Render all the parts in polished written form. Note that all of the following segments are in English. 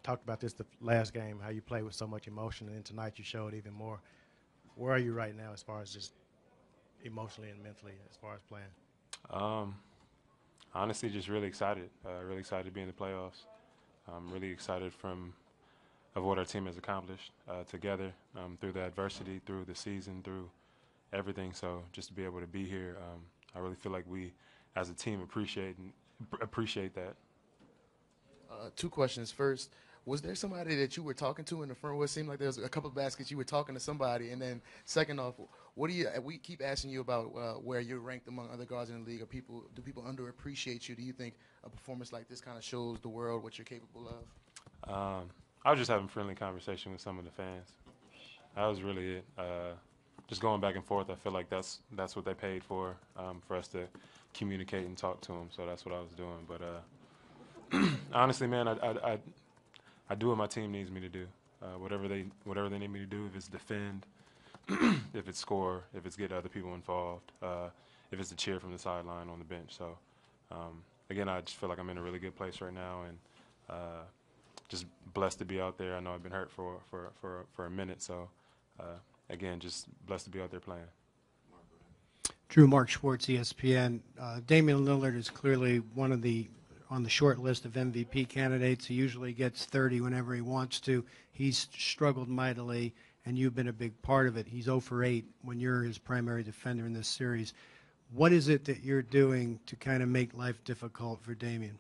talked about this the last game, how you play with so much emotion, and then tonight you showed even more. Where are you right now as far as just emotionally and mentally as far as playing? Honestly, just really excited. Really excited to be in the playoffs. I'm really excited of what our team has accomplished together through the adversity, through the season, through everything. So just to be able to be here, I really feel like we, as a team, appreciate that. Two questions. First, was there somebody that you were talking to in the front row? It seemed like there was a couple of baskets you were talking to somebody. And then second off, we keep asking you about where you're ranked among other guards in the league. Do people underappreciate you? Do you think a performance like this kind of shows the world what you're capable of? I was just having a friendly conversation with some of the fans. That was really it. Just going back and forth. I feel like that's what they paid for us to communicate and talk to them. So that's what I was doing. But honestly, man, I do what my team needs me to do. Whatever they need me to do. If it's defend, if it's score, if it's get other people involved, if it's a cheer from the sideline on the bench. So again, I just feel like I'm in a really good place right now, and just blessed to be out there. I know I've been hurt for a minute, so again, just blessed to be out there playing. Jrue, Mark Schwartz, ESPN. Damian Lillard is clearly on the short list of MVP candidates. He usually gets 30 whenever he wants to. He's struggled mightily, and you've been a big part of it. He's 0 for 8 when you're his primary defender in this series. What is it that you're doing to kind of make life difficult for Damian?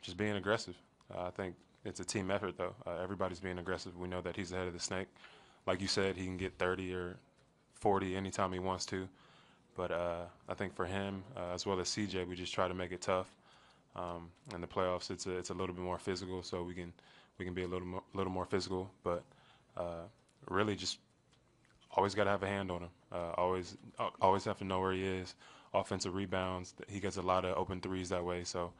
Just being aggressive. I think it's a team effort, though. Everybody's being aggressive. We know that he's the head of the snake. Like you said, he can get 30 or 40 anytime he wants to. But I think for him, as well as CJ, we just try to make it tough. In the playoffs, it's a little bit more physical, so we can be a little more physical. But really, just always got to have a hand on him. Always have to know where he is. Offensive rebounds, he gets a lot of open threes that way. So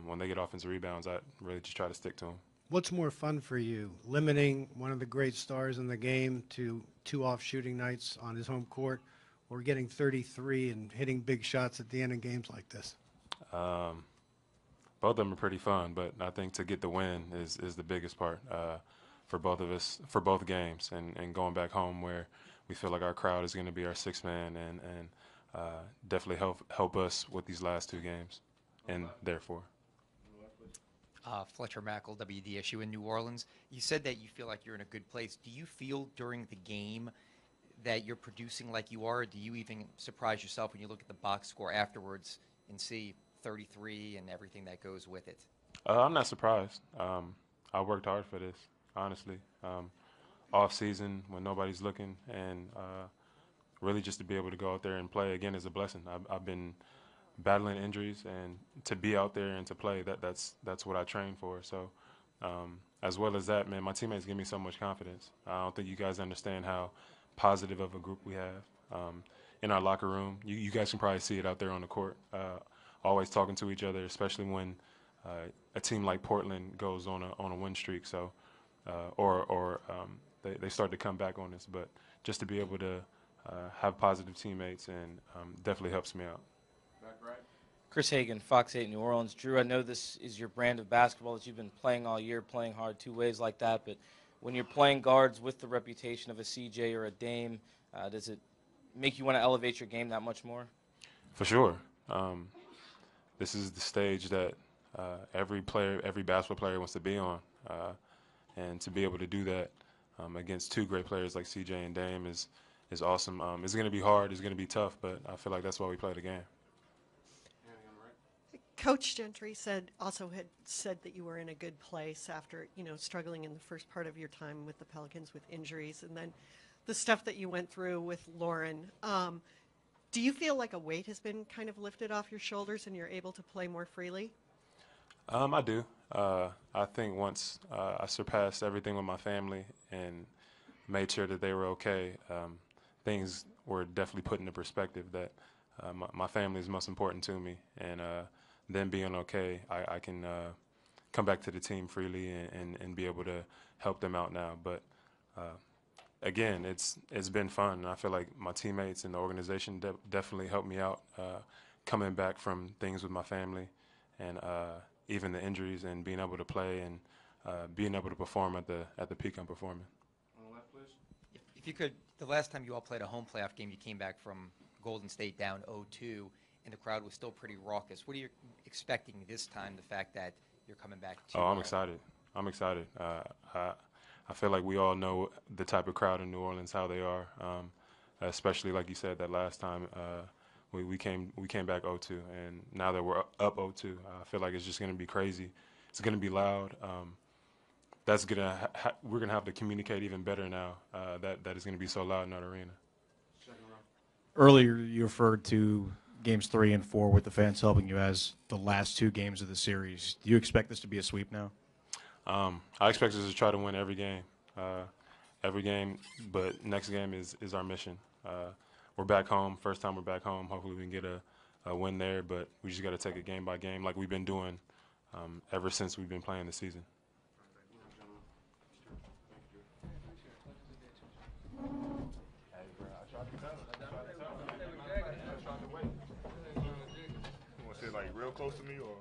when they get offensive rebounds, I really just try to stick to him. What's more fun for you, limiting one of the great stars in the game to 2 off shooting nights on his home court, or getting 33 and hitting big shots at the end of games like this? Both of them are pretty fun, but I think to get the win is the biggest part for both of us, for both games, and going back home where we feel like our crowd is going to be our sixth man and definitely help us with these last 2 games, and therefore. Fletcher Mackel, WDSU in New Orleans. You said that you feel like you're in a good place. Do you feel during the game that you're producing like you are, or do you even surprise yourself when you look at the box score afterwards and see 33 and everything that goes with it? I'm not surprised. I worked hard for this, honestly. Off season when nobody's looking, and really just to be able to go out there and play again is a blessing. I've been battling injuries, and to be out there and to play, that's what I train for. So as well as that, man, my teammates give me so much confidence. I don't think you guys understand how positive of a group we have in our locker room. You guys can probably see it out there on the court. Always talking to each other, especially when a team like Portland goes on a win streak. So they start to come back on us. But just to be able to have positive teammates and definitely helps me out. Chris Hagan, Fox 8 New Orleans. Jrue, I know this is your brand of basketball that you've been playing all year, playing hard 2 ways like that, but when you're playing guards with the reputation of a CJ or a Dame, does it make you want to elevate your game that much more? For sure. This is the stage that every basketball player wants to be on, and to be able to do that against 2 great players like CJ and Dame is awesome. It's going to be hard, it's going to be tough, but I feel like that's why we play the game. Coach Gentry had said that you were in a good place after, struggling in the first part of your time with the Pelicans with injuries, and then the stuff that you went through with Lauren. Do you feel like a weight has been kind of lifted off your shoulders and you're able to play more freely? I do. I think once I surpassed everything with my family and made sure that they were okay, things were definitely put into perspective that my family is most important to me, and them being okay, I can come back to the team freely and be able to help them out now. But again, it's been fun. I feel like my teammates and the organization definitely helped me out coming back from things with my family and even the injuries and being able to play and being able to perform at the peak I'm performing. If you could, the last time you all played a home playoff game, you came back from Golden State down 0-2, and the crowd was still pretty raucous. What are you expecting this time, the fact that you're coming back to? I'm excited. I'm excited. I feel like we all know the type of crowd in New Orleans, how they are, especially like you said that last time we came back 0-2, and now that we're up 0-2, I feel like it's just going to be crazy. It's going to be loud. We're gonna have to communicate even better now. That is gonna be so loud in that arena. Earlier, you referred to games 3 and 4 with the fans helping you as the last 2 games of the series. Do you expect this to be a sweep now? I expect us to try to win every game, but next game is our mission. We're back home. First time we're back home. Hopefully we can get a win there, but we just got to take it game by game like we've been doing ever since we've been playing the season. You want to sit like real close to me or?